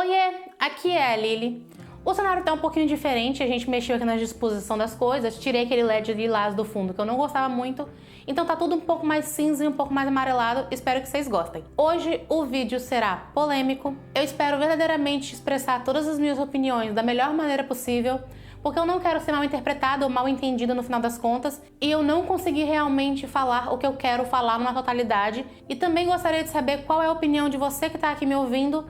Oiê, aqui é a Lili. O cenário tá um pouquinho diferente, a gente mexeu aqui na disposição das coisas, tirei aquele LED lilás do fundo que eu não gostava muito, então tá tudo um pouco mais cinza e um pouco mais amarelado, espero que vocês gostem. Hoje o vídeo será polêmico, eu espero verdadeiramente expressar todas as minhas opiniões da melhor maneira possível, porque eu não quero ser mal interpretada ou mal entendida no final das contas, e eu não consegui realmente falar o que eu quero falar numa totalidade, e também gostaria de saber qual é a opinião de você que tá aqui me ouvindo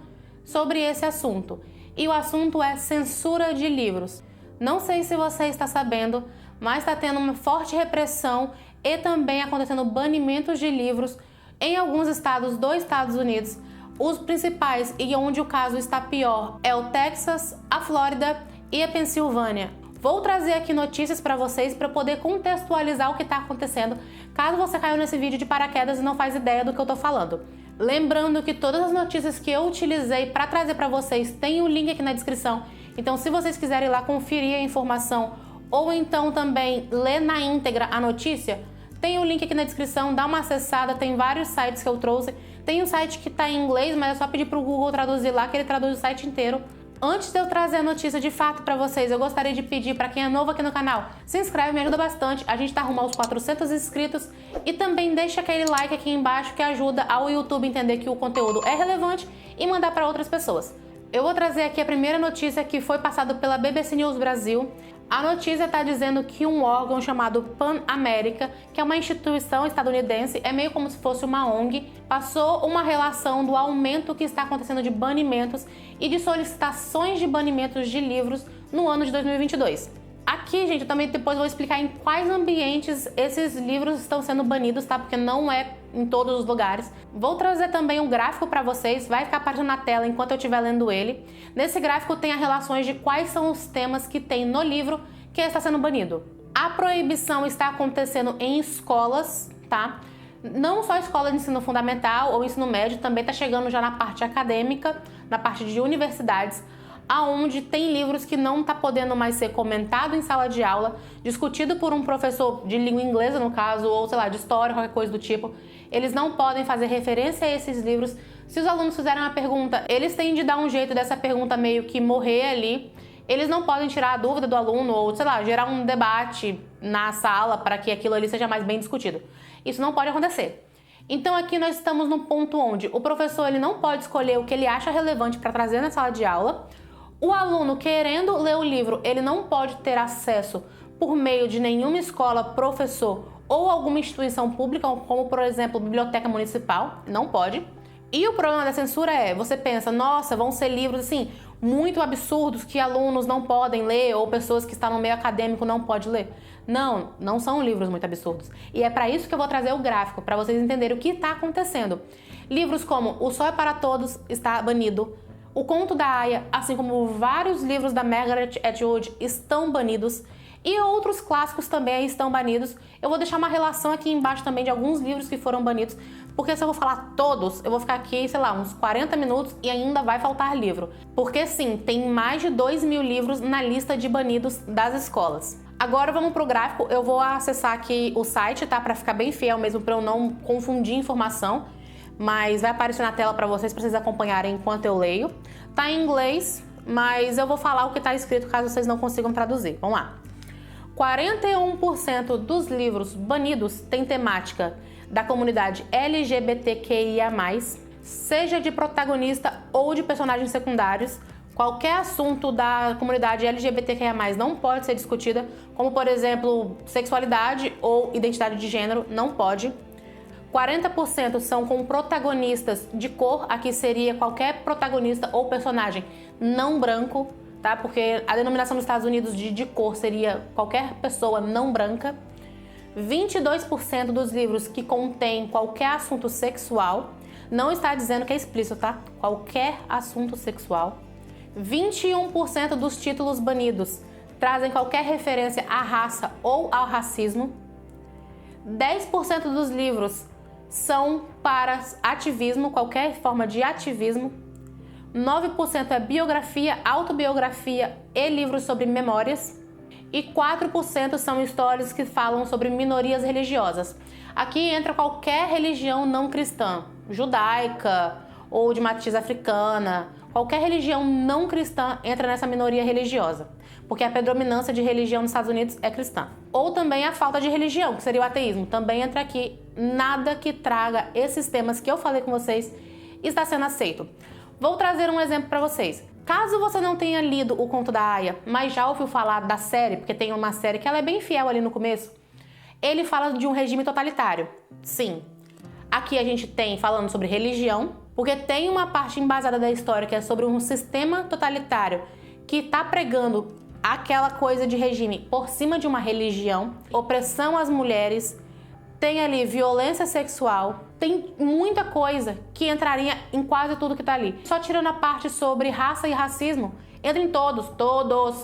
sobre esse assunto. E o assunto é censura de livros. Não sei se você está sabendo, mas está tendo uma forte repressão e também acontecendo banimentos de livros em alguns estados dos Estados Unidos. Os principais e onde o caso está pior é o Texas, a Flórida e a Pensilvânia. Vou trazer aqui notícias para vocês para poder contextualizar o que está acontecendo, caso você caiu nesse vídeo de paraquedas e não faz ideia do que eu estou falando. Lembrando que todas as notícias que eu utilizei para trazer para vocês tem o link aqui na descrição. Então, se vocês quiserem ir lá conferir a informação ou então também ler na íntegra a notícia, tem o link aqui na descrição, dá uma acessada, tem vários sites que eu trouxe. Tem um site que está em inglês, mas é só pedir para o Google traduzir lá que ele traduz o site inteiro. Antes de eu trazer a notícia de fato para vocês, eu gostaria de pedir para quem é novo aqui no canal, se inscreve, me ajuda bastante, a gente tá rumo aos 400 inscritos, e também deixa aquele like aqui embaixo que ajuda ao YouTube entender que o conteúdo é relevante e mandar para outras pessoas. Eu vou trazer aqui a primeira notícia que foi passada pela BBC News Brasil. A notícia está dizendo que um órgão chamado Pan America, que é uma instituição estadunidense, é meio como se fosse uma ONG, passou uma relação do aumento que está acontecendo de banimentos e de solicitações de banimentos de livros no ano de 2022. Aqui, gente, eu também depois vou explicar em quais ambientes esses livros estão sendo banidos, tá? Porque não é em todos os lugares. Vou trazer também um gráfico para vocês, vai ficar aparecendo na tela enquanto eu estiver lendo ele. Nesse gráfico tem as relações de quais são os temas que tem no livro que está sendo banido. A proibição está acontecendo em escolas, tá? Não só escola de ensino fundamental ou ensino médio, também está chegando já na parte acadêmica, na parte de universidades, aonde tem livros que não está podendo mais ser comentado em sala de aula, discutido por um professor de língua inglesa, no caso, ou sei lá, de história, qualquer coisa do tipo. Eles não podem fazer referência a esses livros. Se os alunos fizerem uma pergunta, eles têm de dar um jeito dessa pergunta meio que morrer ali. Eles não podem tirar a dúvida do aluno ou, sei lá, gerar um debate na sala para que aquilo ali seja mais bem discutido. Isso não pode acontecer. Então aqui nós estamos no ponto onde o professor ele não pode escolher o que ele acha relevante para trazer na sala de aula. O aluno querendo ler o livro, ele não pode ter acesso por meio de nenhuma escola, professor ou alguma instituição pública, como por exemplo, biblioteca municipal, não pode. E o problema da censura é, você pensa, nossa, vão ser livros assim, muito absurdos que alunos não podem ler ou pessoas que estão no meio acadêmico não podem ler. Não, não são livros muito absurdos. E é para isso que eu vou trazer o gráfico, para vocês entenderem o que está acontecendo. Livros como O Sol é para Todos está banido. O Conto da Aia, assim como vários livros da Margaret Atwood estão banidos e outros clássicos também estão banidos. Eu vou deixar uma relação aqui embaixo também de alguns livros que foram banidos, porque se eu vou falar todos, eu vou ficar aqui, sei lá, uns 40 minutos e ainda vai faltar livro. Porque sim, tem mais de 2.000 livros na lista de banidos das escolas. Agora vamos pro gráfico, eu vou acessar aqui o site, tá? Pra ficar bem fiel mesmo, pra eu não confundir informação. Mas vai aparecer na tela para vocês acompanharem enquanto eu leio. Tá em inglês, mas eu vou falar o que está escrito caso vocês não consigam traduzir. Vamos lá. 41% dos livros banidos têm temática da comunidade LGBTQIA+, seja de protagonista ou de personagens secundários. Qualquer assunto da comunidade LGBTQIA+, não pode ser discutida, como por exemplo, sexualidade ou identidade de gênero, não pode. 40% são com protagonistas de cor, aqui seria qualquer protagonista ou personagem não branco, tá? Porque a denominação dos Estados Unidos de cor seria qualquer pessoa não branca. 22% dos livros que contêm qualquer assunto sexual, não está dizendo que é explícito, tá? Qualquer assunto sexual. 21% dos títulos banidos trazem qualquer referência à raça ou ao racismo. 10% dos livros são para ativismo, qualquer forma de ativismo. 9% é biografia, autobiografia e livros sobre memórias. E 4% são histórias que falam sobre minorias religiosas. Aqui entra qualquer religião não cristã, judaica ou de matriz africana, Qualquer religião não cristã entra nessa minoria religiosa, porque a predominância de religião nos Estados Unidos é cristã. Ou também a falta de religião, que seria o ateísmo, também entra aqui. Nada que traga esses temas que eu falei com vocês está sendo aceito. Vou trazer um exemplo para vocês. Caso você não tenha lido O Conto da Aia, mas já ouviu falar da série, porque tem uma série que ela é bem fiel ali no começo, ele fala de um regime totalitário. Sim. Aqui a gente tem falando sobre religião, porque tem uma parte embasada da história que é sobre um sistema totalitário que está pregando aquela coisa de regime por cima de uma religião, opressão às mulheres, tem ali violência sexual, tem muita coisa que entraria em quase tudo que está ali. Só tirando a parte sobre raça e racismo, entra em todos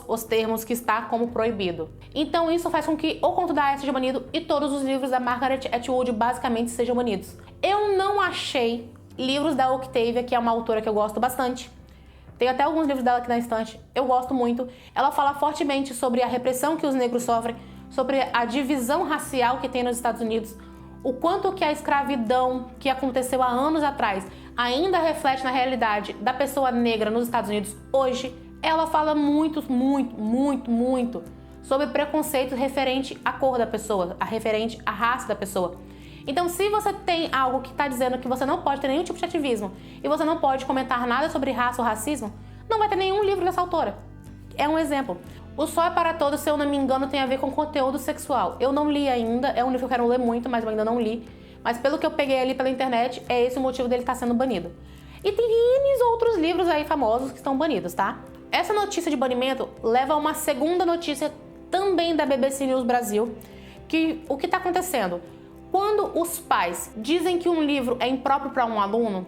os termos que está como proibido. Então isso faz com que O Conto da Aia seja banido e todos os livros da Margaret Atwood basicamente sejam banidos. Eu não achei livros da Octavia, que é uma autora que eu gosto bastante. Tem até alguns livros dela aqui na estante, eu gosto muito. Ela fala fortemente sobre a repressão que os negros sofrem, sobre a divisão racial que tem nos Estados Unidos, o quanto que a escravidão que aconteceu há anos atrás ainda reflete na realidade da pessoa negra nos Estados Unidos hoje. Ela fala muito sobre preconceito referente à cor da pessoa, referente à raça da pessoa. Então, se você tem algo que está dizendo que você não pode ter nenhum tipo de ativismo e você não pode comentar nada sobre raça ou racismo, não vai ter nenhum livro dessa autora. É um exemplo. O Sol é para Todos, se eu não me engano, tem a ver com conteúdo sexual. Eu não li ainda, é um livro que eu quero ler muito, mas eu ainda não li. Mas pelo que eu peguei ali pela internet, é esse o motivo dele estar sendo banido. E tem N outros livros aí famosos que estão banidos, tá? Essa notícia de banimento leva a uma segunda notícia também da BBC News Brasil, que o que está acontecendo? Quando os pais dizem que um livro é impróprio para um aluno,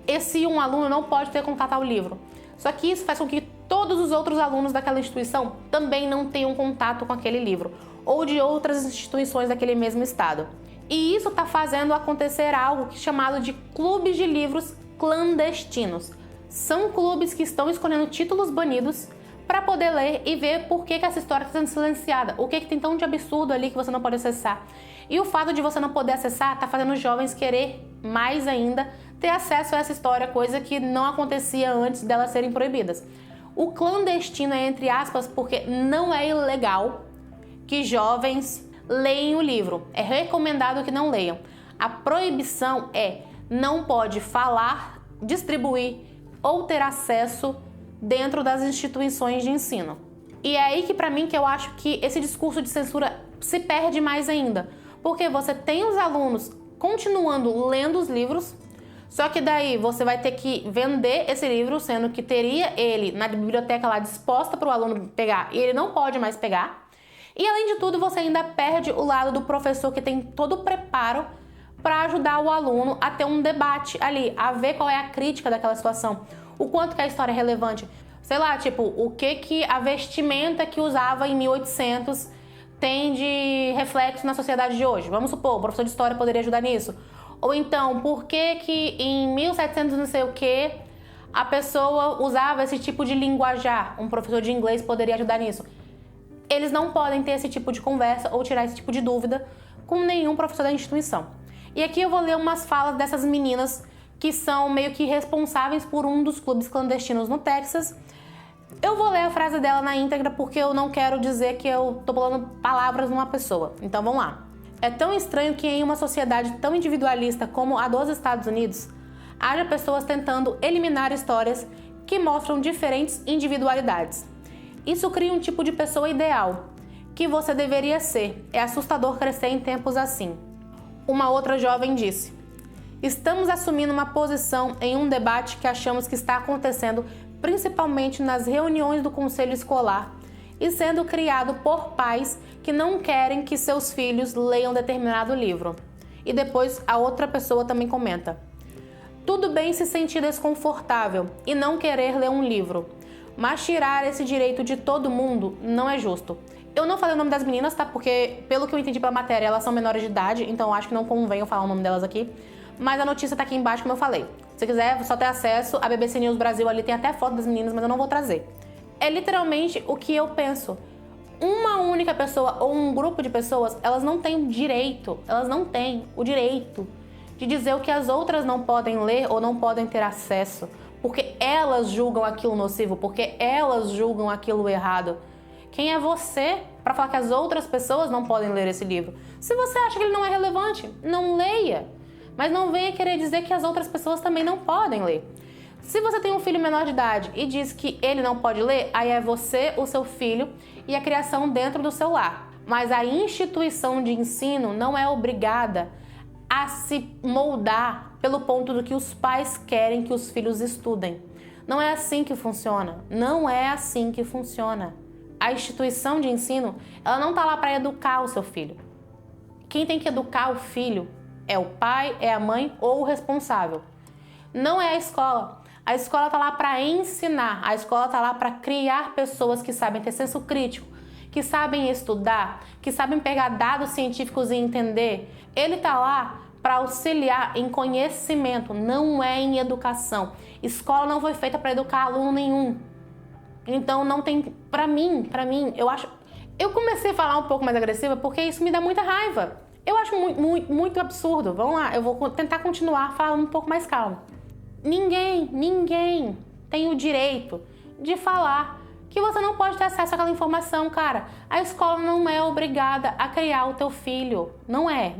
esse um aluno não pode ter contato ao livro. Só que isso faz com que todos os outros alunos daquela instituição também não tenham contato com aquele livro, ou de outras instituições daquele mesmo estado. E isso está fazendo acontecer algo chamado de clubes de livros clandestinos. São clubes que estão escolhendo títulos banidos para poder ler e ver por que essa história está sendo silenciada, o que tem tão de absurdo ali que você não pode acessar. E o fato de você não poder acessar está fazendo os jovens querer mais ainda ter acesso a essa história, coisa que não acontecia antes delas serem proibidas. O clandestino é entre aspas porque não é ilegal que jovens leem o livro. É recomendado que não leiam. A proibição é não pode falar, distribuir ou ter acesso dentro das instituições de ensino. E é aí que, para mim, que eu acho que esse discurso de censura se perde mais ainda. Porque você tem os alunos continuando lendo os livros, só que daí você vai ter que vender esse livro, sendo que teria ele na biblioteca lá disposta para o aluno pegar e ele não pode mais pegar. E além de tudo, você ainda perde o lado do professor que tem todo o preparo para ajudar o aluno a ter um debate ali, a ver qual é a crítica daquela situação, o quanto que a história é relevante. Sei lá, tipo, o que a vestimenta que usava em 1800 tem de reflexo na sociedade de hoje. Vamos supor, o professor de história poderia ajudar nisso. Ou então, por que em 1700 não sei o que a pessoa usava esse tipo de linguajar? Um professor de inglês poderia ajudar nisso. Eles não podem ter esse tipo de conversa ou tirar esse tipo de dúvida com nenhum professor da instituição. E aqui eu vou ler umas falas dessas meninas que são meio que responsáveis por um dos clubes clandestinos no Texas. Eu vou ler a frase dela na íntegra porque eu não quero dizer que eu tô falando palavras numa pessoa. Então vamos lá. É tão estranho que em uma sociedade tão individualista como a dos Estados Unidos, haja pessoas tentando eliminar histórias que mostram diferentes individualidades. Isso cria um tipo de pessoa ideal, que você deveria ser. É assustador crescer em tempos assim. Uma outra jovem disse: estamos assumindo uma posição em um debate que achamos que está acontecendo principalmente nas reuniões do conselho escolar e sendo criado por pais que não querem que seus filhos leiam determinado livro. E depois a outra pessoa também comenta: tudo bem se sentir desconfortável e não querer ler um livro, mas tirar esse direito de todo mundo não é justo. Eu não falei o nome das meninas, tá? Porque, pelo que eu entendi pela matéria, elas são menores de idade, então eu acho que não convém eu falar o nome delas aqui. Mas a notícia tá aqui embaixo, como eu falei. Se quiser, só ter acesso, a BBC News Brasil ali tem até foto das meninas, mas eu não vou trazer. É literalmente o que eu penso. Uma única pessoa ou um grupo de pessoas, elas não têm o direito de dizer o que as outras não podem ler ou não podem ter acesso. porque elas julgam aquilo nocivo, porque elas julgam aquilo errado. Quem é você para falar que as outras pessoas não podem ler esse livro? Se você acha que ele não é relevante, não leia. Mas não venha querer dizer que as outras pessoas também não podem ler. Se você tem um filho menor de idade e diz que ele não pode ler, aí é você, o seu filho e a criação dentro do seu lar. Mas a instituição de ensino não é obrigada a se moldar pelo ponto do que os pais querem que os filhos estudem. Não é assim que funciona. Não é assim que funciona. A instituição de ensino, ela não está lá para educar o seu filho. Quem tem que educar o filho é o pai, é a mãe ou o responsável. Não é a escola. A escola está lá para ensinar. A escola está lá para criar pessoas que sabem ter senso crítico, que sabem estudar, que sabem pegar dados científicos e entender. Ele está lá para auxiliar em conhecimento, não é em educação. Escola não foi feita para educar aluno nenhum. Então não tem, para mim, eu acho, eu comecei a falar um pouco mais agressiva porque isso me dá muita raiva. Eu acho muito absurdo. Vamos lá, eu vou tentar continuar falando um pouco mais calmo. Ninguém tem o direito de falar que você não pode ter acesso àquela informação, cara. A escola não é obrigada a criar o teu filho. Não é.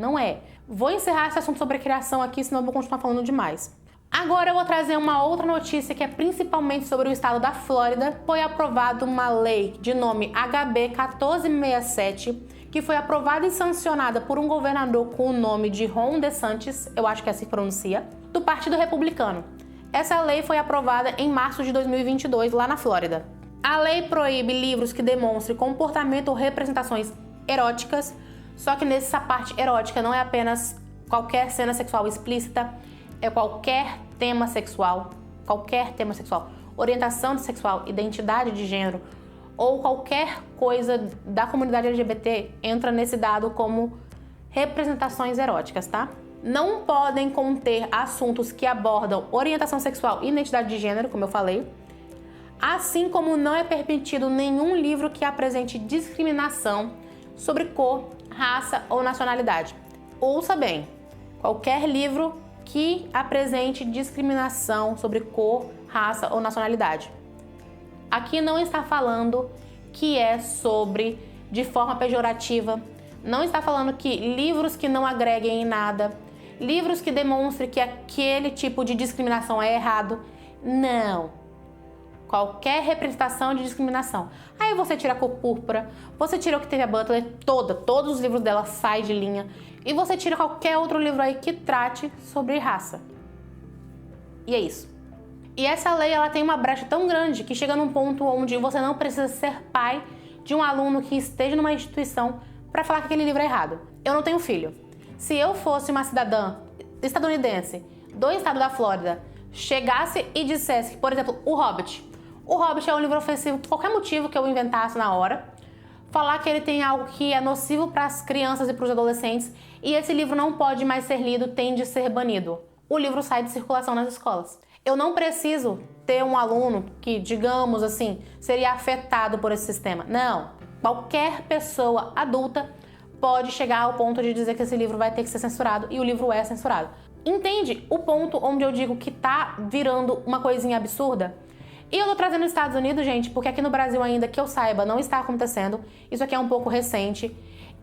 Vou encerrar esse assunto sobre a criação aqui, senão eu vou continuar falando demais. Agora eu vou trazer uma outra notícia que é principalmente sobre o estado da Flórida. Foi aprovada uma lei de nome HB 1467, que foi aprovada e sancionada por um governador com o nome de Ron DeSantis, eu acho que assim pronuncia, do Partido Republicano. Essa lei foi aprovada em março de 2022, lá na Flórida. A lei proíbe livros que demonstrem comportamento ou representações eróticas, só que nessa parte erótica não é apenas qualquer cena sexual explícita, é qualquer tema sexual, orientação sexual, identidade de gênero ou qualquer coisa da comunidade LGBT entra nesse dado como representações eróticas, tá? Não podem conter assuntos que abordam orientação sexual e identidade de gênero, como eu falei, assim como não é permitido nenhum livro que apresente discriminação sobre cor, raça ou nacionalidade. Ouça bem, qualquer livro que apresente discriminação sobre cor, raça ou nacionalidade. Aqui não está falando que é sobre de forma pejorativa, não está falando que livros que não agreguem em nada, livros que demonstrem que aquele tipo de discriminação é errado. Não. Qualquer representação de discriminação. Aí você tira a Cor Púrpura, você tira Octavia Butler, todos os livros dela saem de linha, e você tira qualquer outro livro aí que trate sobre raça. E é isso. E essa lei, ela tem uma brecha tão grande que chega num ponto onde você não precisa ser pai de um aluno que esteja numa instituição para falar que aquele livro é errado. Eu não tenho filho. Se eu fosse uma cidadã estadunidense do estado da Flórida, chegasse e dissesse que, por exemplo, O Hobbit é um livro ofensivo por qualquer motivo que eu inventasse na hora, falar que ele tem algo que é nocivo para as crianças e para os adolescentes e esse livro não pode mais ser lido, tem de ser banido. O livro sai de circulação nas escolas. Eu não preciso ter um aluno que, digamos assim, seria afetado por esse sistema. Não. Qualquer pessoa adulta pode chegar ao ponto de dizer que esse livro vai ter que ser censurado e o livro é censurado. Entende o ponto onde eu digo que tá virando uma coisinha absurda? E eu tô trazendo os Estados Unidos, gente, porque aqui no Brasil ainda, que eu saiba, não está acontecendo. Isso aqui é um pouco recente.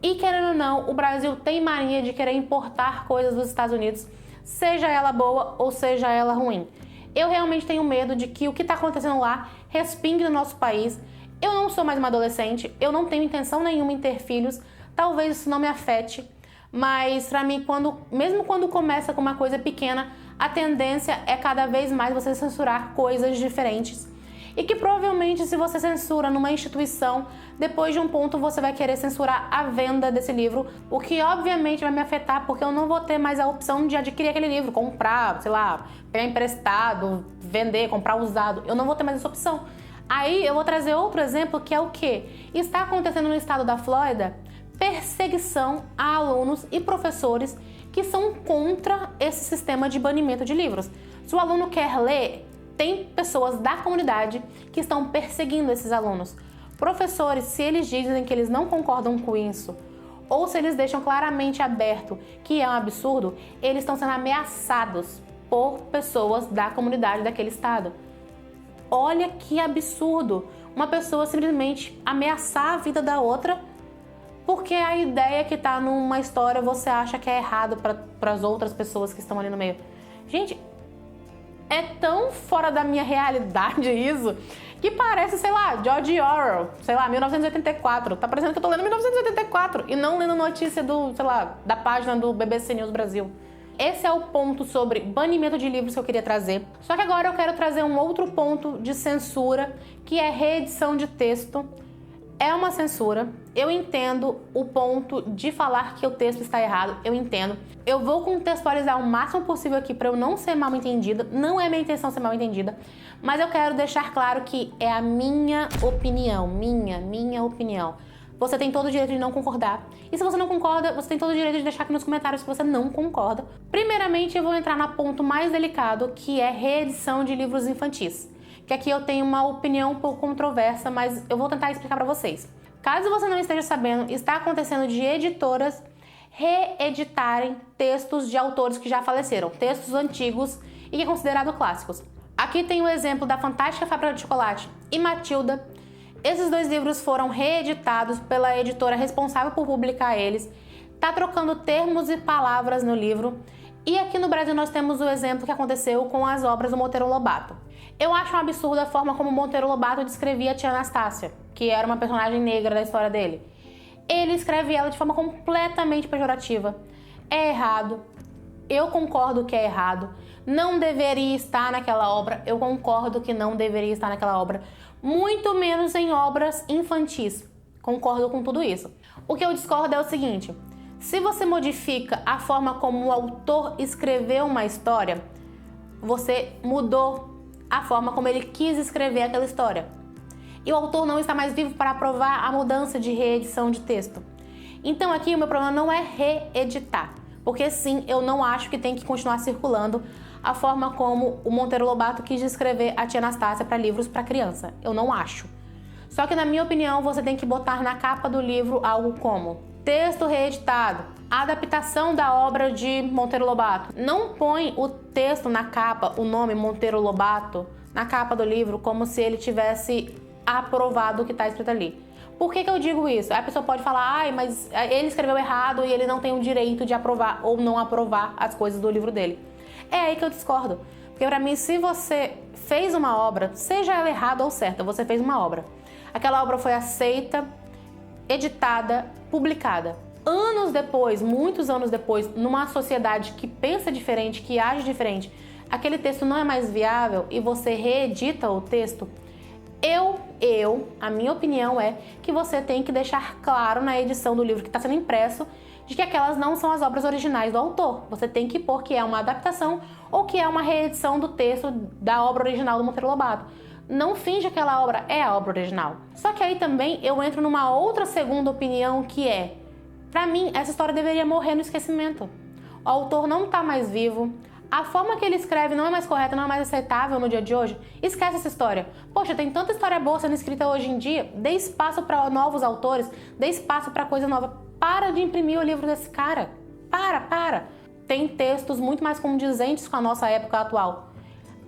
E querendo ou não, o Brasil tem mania de querer importar coisas dos Estados Unidos, seja ela boa ou seja ela ruim. Eu realmente tenho medo de que o que está acontecendo lá respingue no nosso país. Eu não sou mais uma adolescente, eu não tenho intenção nenhuma em ter filhos, talvez isso não me afete, mas pra mim, mesmo quando começa com uma coisa pequena, a tendência é cada vez mais você censurar coisas diferentes. E que provavelmente, se você censura numa instituição, depois de um ponto você vai querer censurar a venda desse livro, o que obviamente vai me afetar, porque eu não vou ter mais a opção de adquirir aquele livro, comprar, sei lá, pegar emprestado, vender, comprar usado. Eu não vou ter mais essa opção. Aí eu vou trazer outro exemplo, que é o quê? Está acontecendo no estado da Flórida perseguição a alunos e professores que são contra esse sistema de banimento de livros. Se o aluno quer ler, tem pessoas da comunidade que estão perseguindo esses alunos. Professores, se eles dizem que eles não concordam com isso, ou se eles deixam claramente aberto que é um absurdo, eles estão sendo ameaçados por pessoas da comunidade daquele estado. Olha que absurdo! Uma pessoa simplesmente ameaçar a vida da outra porque a ideia que tá numa história você acha que é errado para as outras pessoas que estão ali no meio. Gente, é tão fora da minha realidade isso que parece, sei lá, George Orwell, sei lá, 1984. Tá parecendo que eu tô lendo 1984 e não lendo notícia do, sei lá, da página do BBC News Brasil. Esse é o ponto sobre banimento de livros que eu queria trazer. Só que agora eu quero trazer um outro ponto de censura, que é reedição de texto. É uma censura. Eu entendo o ponto de falar que o texto está errado, eu entendo. Eu vou contextualizar o máximo possível aqui para eu não ser mal entendida. Não é minha intenção ser mal entendida, mas eu quero deixar claro que é a minha opinião, minha opinião. Você tem todo o direito de não concordar. E se você não concorda, você tem todo o direito de deixar aqui nos comentários que você não concorda. Primeiramente, eu vou entrar no ponto mais delicado, que é reedição de livros infantis. Que aqui eu tenho uma opinião um pouco controversa, mas eu vou tentar explicar para vocês. Caso você não esteja sabendo, está acontecendo de editoras reeditarem textos de autores que já faleceram, textos antigos e que é considerado clássicos. Aqui tem o exemplo da Fantástica Fábrica de Chocolate e Matilda. Esses dois livros foram reeditados pela editora responsável por publicar eles. Tá trocando termos e palavras no livro. E aqui no Brasil nós temos o exemplo que aconteceu com as obras do Monteiro Lobato. Eu acho um absurdo a forma como Monteiro Lobato descrevia a tia Anastácia, que era uma personagem negra da história dele. Ele escreve ela de forma completamente pejorativa. É errado. Eu concordo que é errado. Não deveria estar naquela obra. Eu concordo que não deveria estar naquela obra. Muito menos em obras infantis. Concordo com tudo isso. O que eu discordo é o seguinte: se você modifica a forma como o autor escreveu uma história, você mudou a forma como ele quis escrever aquela história. E o autor não está mais vivo para aprovar a mudança de reedição de texto. Então aqui o meu problema não é reeditar, porque sim, eu não acho que tem que continuar circulando a forma como o Monteiro Lobato quis descrever a tia Anastácia para livros para criança. Eu não acho. Só que na minha opinião você tem que botar na capa do livro algo como texto reeditado, adaptação da obra de Monteiro Lobato. Não põe o texto na capa, o nome Monteiro Lobato, na capa do livro como se ele tivesse aprovado o que está escrito ali. Por que eu digo isso? A pessoa pode falar, ai, mas ele escreveu errado e ele não tem o direito de aprovar ou não aprovar as coisas do livro dele. É aí que eu discordo. Porque pra mim, se você fez uma obra, seja ela errada ou certa, você fez uma obra. Aquela obra foi aceita, editada, publicada. Anos depois, muitos anos depois, numa sociedade que pensa diferente, que age diferente, aquele texto não é mais viável e você reedita o texto, a minha opinião é que você tem que deixar claro na edição do livro que está sendo impresso de que aquelas não são as obras originais do autor. Você tem que pôr que é uma adaptação ou que é uma reedição do texto da obra original do Monteiro Lobato. Não finge que aquela obra é a obra original. Só que aí também eu entro numa outra segunda opinião que é, pra mim, essa história deveria morrer no esquecimento. O autor não tá mais vivo, a forma que ele escreve não é mais correta, não é mais aceitável no dia de hoje. Esquece essa história. Poxa, tem tanta história boa sendo escrita hoje em dia, dê espaço para novos autores, dê espaço para coisa nova. Para de imprimir o livro desse cara. Para. Tem textos muito mais condizentes com a nossa época atual.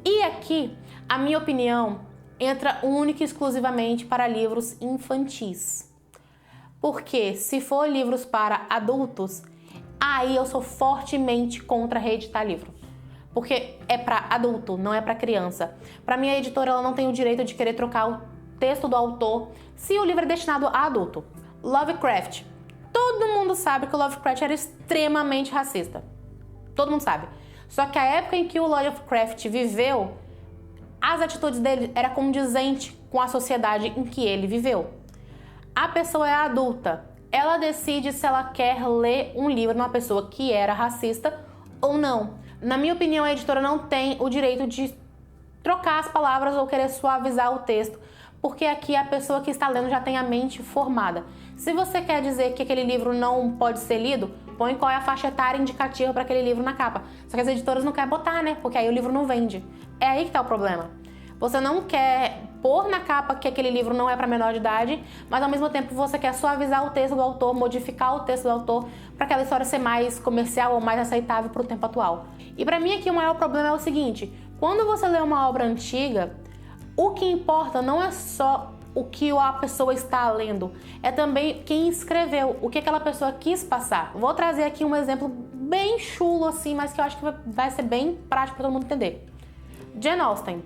E aqui, a minha opinião entra única e exclusivamente para livros infantis. Porque se for livros para adultos, aí eu sou fortemente contra reeditar livro. Porque é para adulto, não é para criança. Para mim, a editora ela não tem o direito de querer trocar o texto do autor se o livro é destinado a adulto. Lovecraft. Todo mundo sabe que o Lovecraft era extremamente racista. Todo mundo sabe. Só que a época em que o Lovecraft viveu, as atitudes dele eram condizentes com a sociedade em que ele viveu. A pessoa é adulta. Ela decide se ela quer ler um livro de uma pessoa que era racista ou não. Na minha opinião, a editora não tem o direito de trocar as palavras ou querer suavizar o texto, porque aqui a pessoa que está lendo já tem a mente formada. Se você quer dizer que aquele livro não pode ser lido, põe qual é a faixa etária indicativa para aquele livro na capa. Só que as editoras não querem botar, né? Porque aí o livro não vende. É aí que está o problema. Você não quer pôr na capa que aquele livro não é para menor de idade, mas ao mesmo tempo você quer suavizar o texto do autor, modificar o texto do autor para aquela história ser mais comercial ou mais aceitável para o tempo atual. E pra mim aqui o maior problema é o seguinte: quando você lê uma obra antiga, o que importa não é só o que a pessoa está lendo, é também quem escreveu, o que aquela pessoa quis passar. Vou trazer aqui um exemplo bem chulo assim, mas que eu acho que vai ser bem prático para todo mundo entender. Jane Austen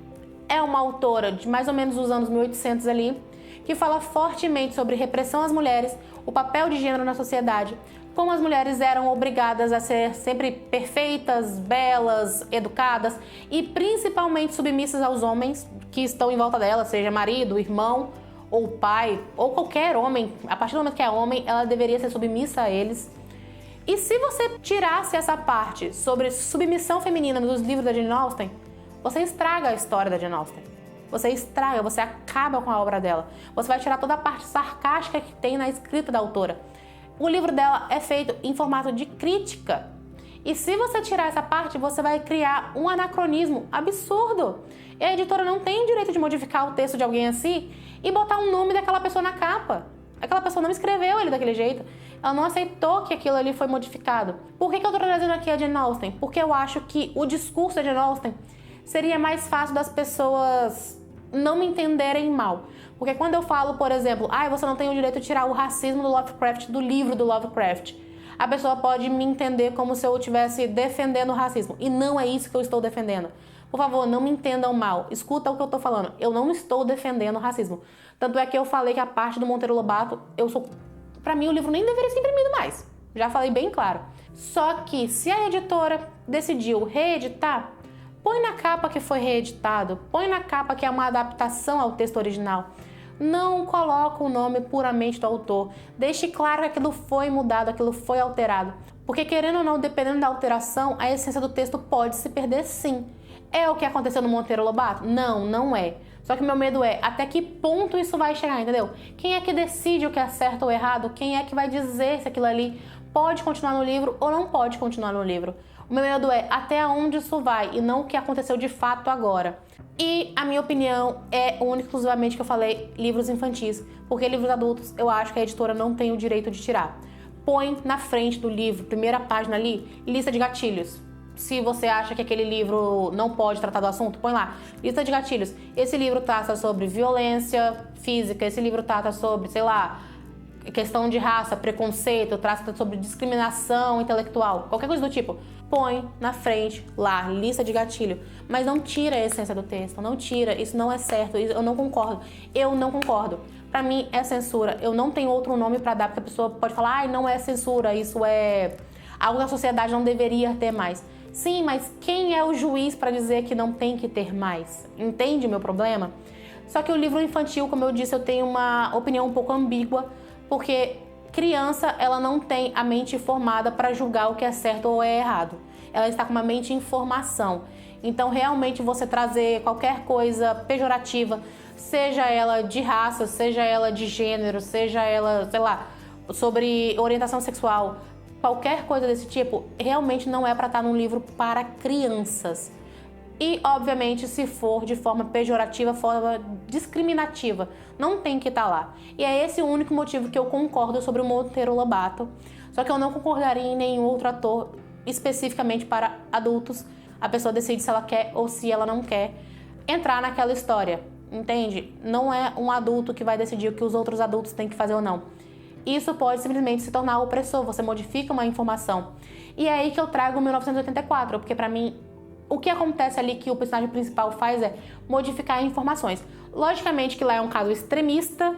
é uma autora de mais ou menos os anos 1800 ali, que fala fortemente sobre repressão às mulheres, o papel de gênero na sociedade, como as mulheres eram obrigadas a ser sempre perfeitas, belas, educadas e principalmente submissas aos homens que estão em volta dela, seja marido, irmão ou pai, ou qualquer homem. A partir do momento que é homem, ela deveria ser submissa a eles. E se você tirasse essa parte sobre submissão feminina dos livros da Jane Austen, você estraga a história da Jane Austen. Você estraga, você acaba com a obra dela. Você vai tirar toda a parte sarcástica que tem na escrita da autora. O livro dela é feito em formato de crítica. E se você tirar essa parte, você vai criar um anacronismo absurdo. E a editora não tem o direito de modificar o texto de alguém assim e botar o nome daquela pessoa na capa. Aquela pessoa não escreveu ele daquele jeito. Ela não aceitou que aquilo ali foi modificado. Por que eu tô trazendo aqui a Jane Austen? Porque eu acho que o discurso da Jane Austen seria mais fácil das pessoas não me entenderem mal. Porque quando eu falo, por exemplo, você não tem o direito de tirar o racismo do Lovecraft do livro do Lovecraft, a pessoa pode me entender como se eu estivesse defendendo o racismo. E não é isso que eu estou defendendo. Por favor, não me entendam mal. Escuta o que eu estou falando. Eu não estou defendendo o racismo. Tanto é que eu falei que a parte do Monteiro Lobato, pra mim o livro nem deveria ser imprimido mais. Já falei bem claro. Só que se a editora decidiu reeditar, põe na capa que foi reeditado, põe na capa que é uma adaptação ao texto original. Não coloca o nome puramente do autor. Deixe claro que aquilo foi mudado, aquilo foi alterado. Porque querendo ou não, dependendo da alteração, a essência do texto pode se perder sim. É o que aconteceu no Monteiro Lobato? Não, não é. Só que o meu medo é até que ponto isso vai chegar, entendeu? Quem é que decide o que é certo ou errado? Quem é que vai dizer se aquilo ali pode continuar no livro ou não pode continuar no livro? O meu medo é até onde isso vai e não o que aconteceu de fato agora. E a minha opinião é única e exclusivamente que eu falei livros infantis, porque livros adultos eu acho que a editora não tem o direito de tirar. Põe na frente do livro, primeira página ali, lista de gatilhos. Se você acha que aquele livro não pode tratar do assunto, põe lá, lista de gatilhos. Esse livro trata sobre violência física, esse livro trata sobre, sei lá, questão de raça, preconceito, trata sobre discriminação intelectual, qualquer coisa do tipo. Põe na frente lá, lista de gatilho, mas não tira a essência do texto, não tira, isso não é certo, eu não concordo, Pra mim é censura, eu não tenho outro nome pra dar, porque a pessoa pode falar, não é censura, isso é algo que a sociedade não deveria ter mais. Sim, mas quem é o juiz pra dizer que não tem que ter mais? Entende o meu problema? Só que o livro infantil, como eu disse, eu tenho uma opinião um pouco ambígua, porque criança, ela não tem a mente formada para julgar o que é certo ou é errado. Ela está com uma mente em formação. Então, realmente, você trazer qualquer coisa pejorativa, seja ela de raça, seja ela de gênero, seja ela, sei lá, sobre orientação sexual, qualquer coisa desse tipo, realmente não é para estar num livro para crianças. E, obviamente, se for de forma pejorativa, forma discriminativa, não tem que estar lá. E é esse o único motivo que eu concordo sobre o Monteiro Lobato. Só que eu não concordaria em nenhum outro ator especificamente para adultos. A pessoa decide se ela quer ou se ela não quer entrar naquela história, entende? Não é um adulto que vai decidir o que os outros adultos têm que fazer ou não. Isso pode simplesmente se tornar opressor, você modifica uma informação. E é aí que eu trago 1984, porque pra mim o que acontece ali que o personagem principal faz é modificar informações. Logicamente que lá é um caso extremista,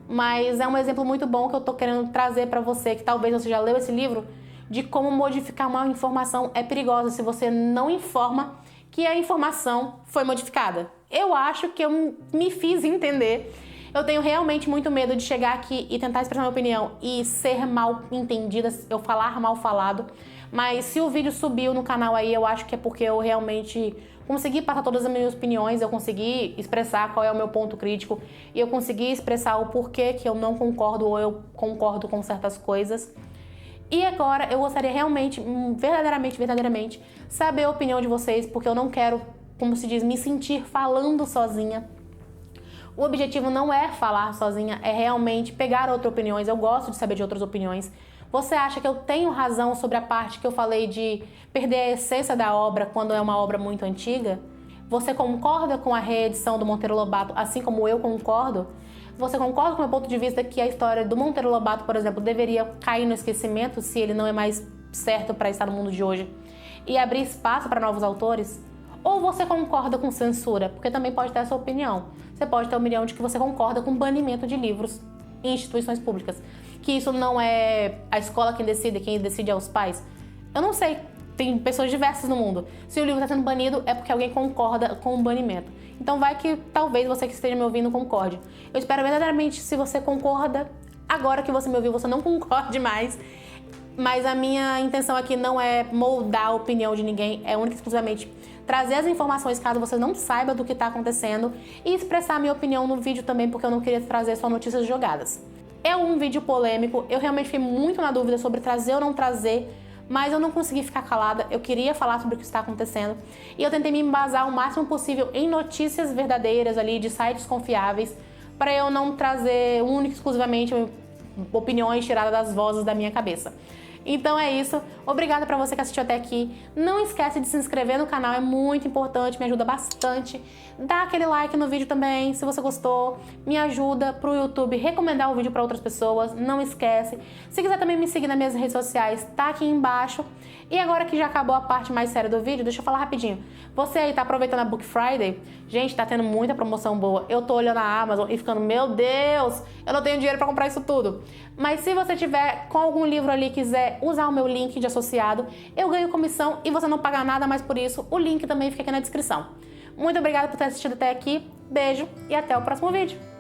mas é um exemplo muito bom que eu tô querendo trazer pra você, que talvez você já leu esse livro, de como modificar uma informação é perigosa se você não informa que a informação foi modificada. Eu acho que eu me fiz entender. Eu tenho realmente muito medo de chegar aqui e tentar expressar minha opinião e ser mal entendida, eu falar mal falado. Mas se o vídeo subiu no canal aí, eu acho que é porque eu realmente consegui passar todas as minhas opiniões, eu consegui expressar qual é o meu ponto crítico e eu consegui expressar o porquê que eu não concordo ou eu concordo com certas coisas. E agora eu gostaria realmente, verdadeiramente, saber a opinião de vocês, porque eu não quero, como se diz, me sentir falando sozinha. O objetivo não é falar sozinha, é realmente pegar outras opiniões. Eu gosto de saber de outras opiniões, Você acha que eu tenho razão sobre a parte que eu falei de perder a essência da obra quando é uma obra muito antiga? Você concorda com a reedição do Monteiro Lobato, assim como eu concordo? Você concorda com o meu ponto de vista que a história do Monteiro Lobato, por exemplo, deveria cair no esquecimento se ele não é mais certo para estar no mundo de hoje e abrir espaço para novos autores? Ou você concorda com censura? Porque também pode ter essa opinião. Você pode ter a opinião de que você concorda com banimento de livros em instituições públicas. Que isso não é a escola quem decide é os pais. Eu não sei, tem pessoas diversas no mundo. Se o livro está sendo banido, é porque alguém concorda com o banimento. Então vai que talvez você que esteja me ouvindo concorde. Eu espero verdadeiramente, se você concorda, agora que você me ouviu, você não concorde mais. Mas a minha intenção aqui não é moldar a opinião de ninguém, é única e exclusivamente trazer as informações caso você não saiba do que está acontecendo e expressar a minha opinião no vídeo também, porque eu não queria trazer só notícias jogadas. É um vídeo polêmico, eu realmente fiquei muito na dúvida sobre trazer ou não trazer, mas eu não consegui ficar calada, eu queria falar sobre o que está acontecendo e eu tentei me embasar o máximo possível em notícias verdadeiras ali, de sites confiáveis, para eu não trazer única e exclusivamente opiniões tiradas das vozes da minha cabeça. Então é isso, obrigada pra você que assistiu até aqui. Não esquece de se inscrever no canal, é muito importante, me ajuda bastante. Dá aquele like no vídeo também, se você gostou. Me ajuda pro YouTube recomendar o vídeo pra outras pessoas, não esquece. Se quiser também me seguir nas minhas redes sociais, tá aqui embaixo. E agora que já acabou a parte mais séria do vídeo, deixa eu falar rapidinho. Você aí tá aproveitando a Book Friday? Gente, tá tendo muita promoção boa. Eu tô olhando a Amazon e ficando, meu Deus, eu não tenho dinheiro pra comprar isso tudo. Mas se você tiver com algum livro ali e quiser usar o meu link de associado, eu ganho comissão e você não paga nada mais por isso. O link também fica aqui na descrição. Muito obrigada por ter assistido até aqui. Beijo e até o próximo vídeo.